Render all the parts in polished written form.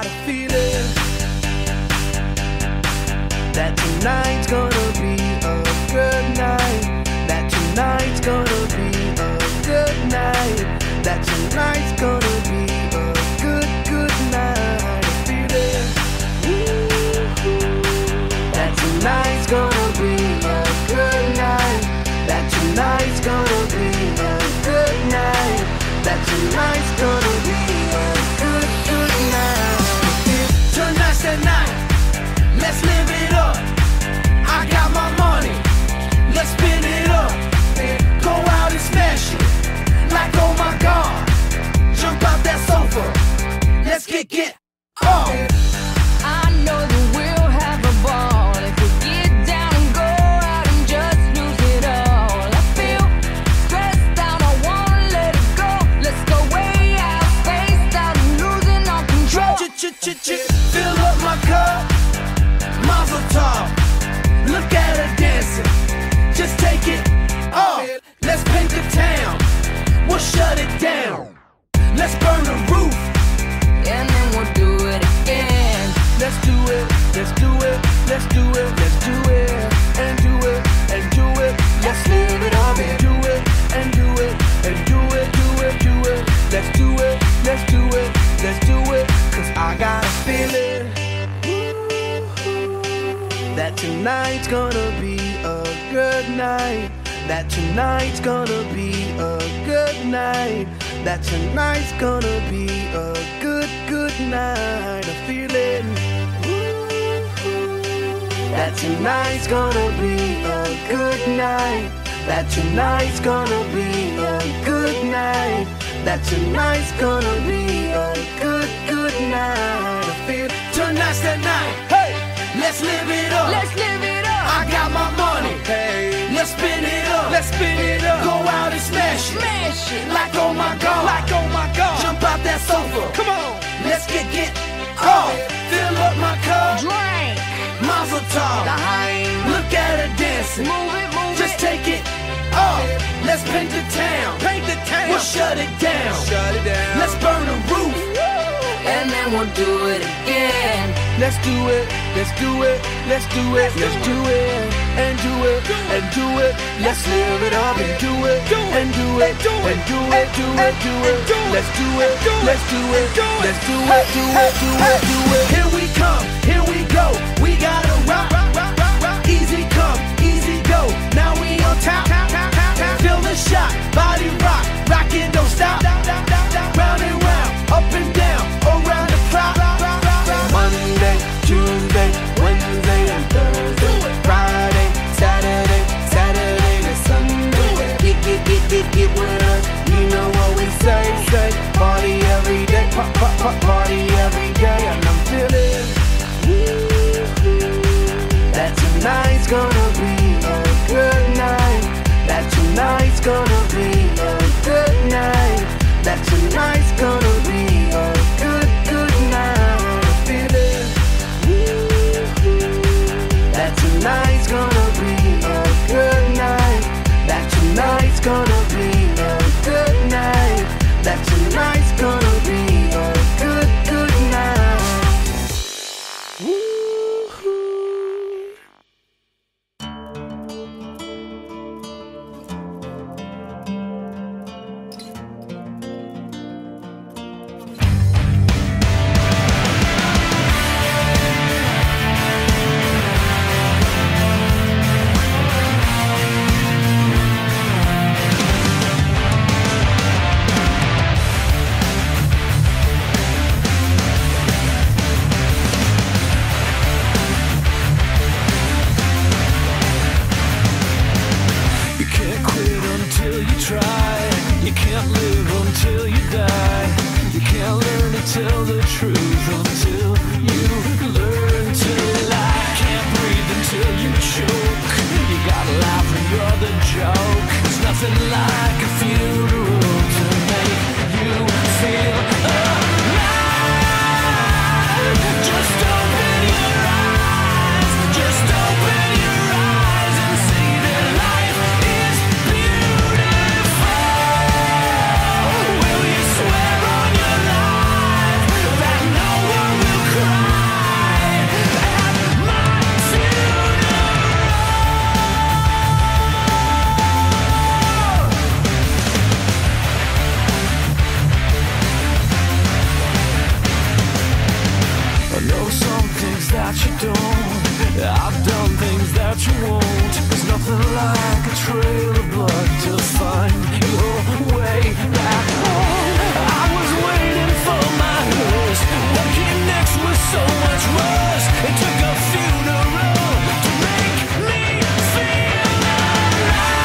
a feeling that tonight's gonna be a good night. That tonight's gonna be a good night. That tonight's gonna be a good night. A feeling that tonight's gonna be a good night. That tonight's gonna be a good night. That tonight's gonna be a good night. Tonight's the night. Let's live it up. I got my money. Let's spin it up. Go out and smash it. Like oh my God. Jump out that sofa. Let's get on. I know that we'll have a ball if we get down and go out and just lose it all. I feel stressed out, I wanna let it go. Let's go way out, spaced out and losing all control. Fill up my cup, Mazel tov. Look at her dancing, just take it off. Let's paint the town, we'll shut it down. Let's burn the roof, And then we'll do it again. let's do it, let's do it, let's do it, let's do it, and do it, and do it. Let's live it up and do it, and do it, and do it, do it, do it. Let's do it, let's do it, let's do it. Cause I got a feeling that tonight's gonna be a good night. That tonight's gonna be a good night. That tonight's gonna be a good night. A feeling that tonight's gonna be a good night. That tonight's gonna be a good night. That tonight's gonna be a good night. I feel tonight's the night. Hey, let's live it up. Let's live it up. I got my money. Hey, let's spin it up. Let's spin it up. Go out and smash it. Smash it. Like oh my God. Like oh my God. Jump out that sofa. Come on. Let's get off. Fill up my cup. Drink. Mazel tov. Dime. Look at her dancing. Move it, move Just it. take it off. Let's paint the town. Paint the town. We'll shut it down. Shut it down. Let's burn the roof. And then we'll do it again. Let's do it. Let's do it. Let's do it. Let's do it. And do it. And do it. Let's live it up and do it. And do it. And do it. Do it. Do it. Let's do it. Let's do it. Let's do it. Do it. Do it. Do it. Here we come. Here we go. We gotta rock. Easy come. Easy go. Now we on top. Feel the shot. Body rock. Rock it. Don't stop. Round and round. Up and down. Around the clock. Monday, Tuesday, Wednesday, and Thursday. Friday, Saturday, Saturday to Sunday. Get with us. You know what we say. Party every day. Party every day. And I'm feeling that tonight's gonna be a good night. That tonight's gonna be a good night. That tonight's gonna be a good night. I feel it. That tonight's gonna be a good night. That tonight's gonna be a good night. That tonight's gonna be a good night. Woo-hoo. Tell the truth until you learn to lie. Can't breathe until you choke. You gotta laugh when you're the joke. There's nothing like a funeral to make you feel alive. Just open your eyes. Just open your eyes and see that life is beautiful. Will you swear on your life that no one will I've done things that you won't. There's nothing like a trail of blood to find your way back home. I was waiting for my hearse. What came next was so much worse. It took a funeral to make me feel alive.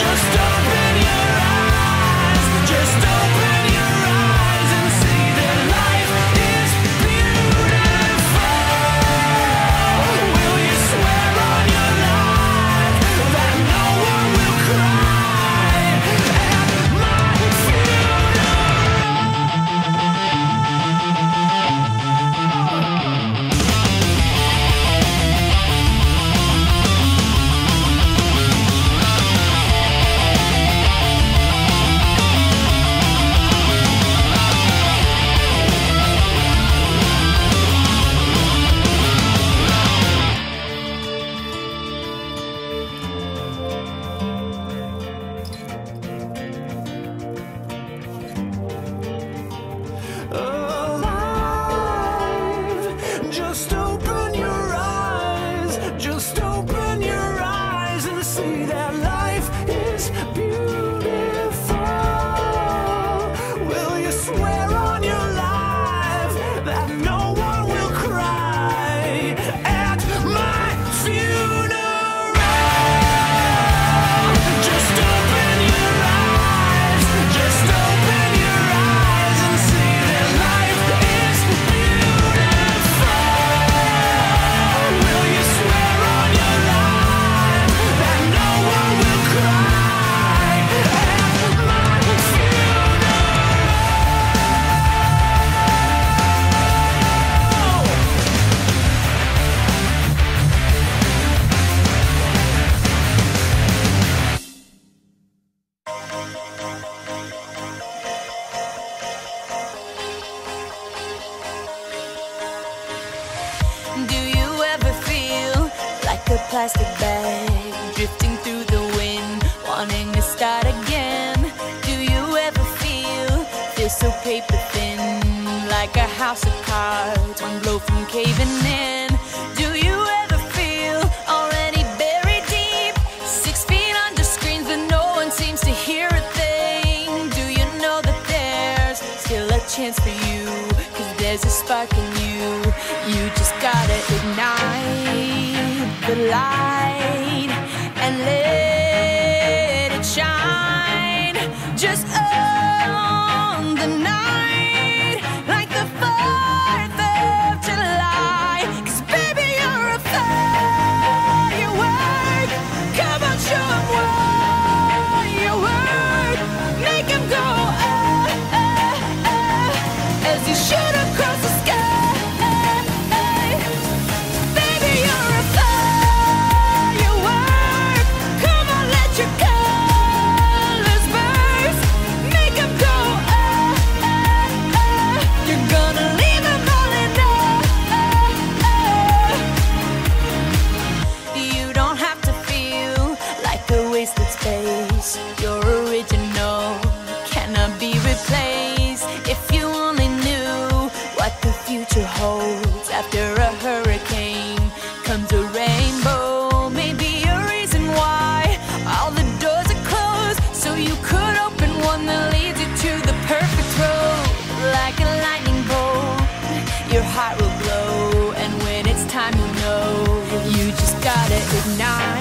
Just open your eyes. Just open your eyes and see that life is beautiful. Will you swear on your life that no one will cry at my funeral? Alive. Just open your eyes. Just open your eyes and see that life is beautiful. Will you swear on your life that no one will cry at my funeral? Just open your eyes. Just open your eyes and see that life is beautiful. Will you swear on your life that no one will cry at my funeral? Do you ever feel like a plastic bag drifting through the wind, wanting to start again? Do you ever feel so paper thin, like a house of cards, one blow from caving in? Do you ever feel already buried deep, 6 feet under screens, but no one seems to hear a thing? Do you know that there's still a chance for you? 'Cause there's a spark in you. You just gotta ignite the light and let it shine. Just own the night like the 4th of July. 'Cause baby, you're a firework. Come on, show 'em what you work. Make 'em go as you shoot across the sky. Baby, you're a firework. Come on, let your colors burst. Make 'em go You're gonna leave 'em all in You don't have to feel like a wasted space. You're original, cannot be replaced. If you only knew what the future holds. After a hurricane comes a rainbow. Maybe a reason why all the doors are closed, so you could open one that leads you to the perfect road. Like a lightning bolt, your heart will glow, and when it's time, you know you just gotta ignite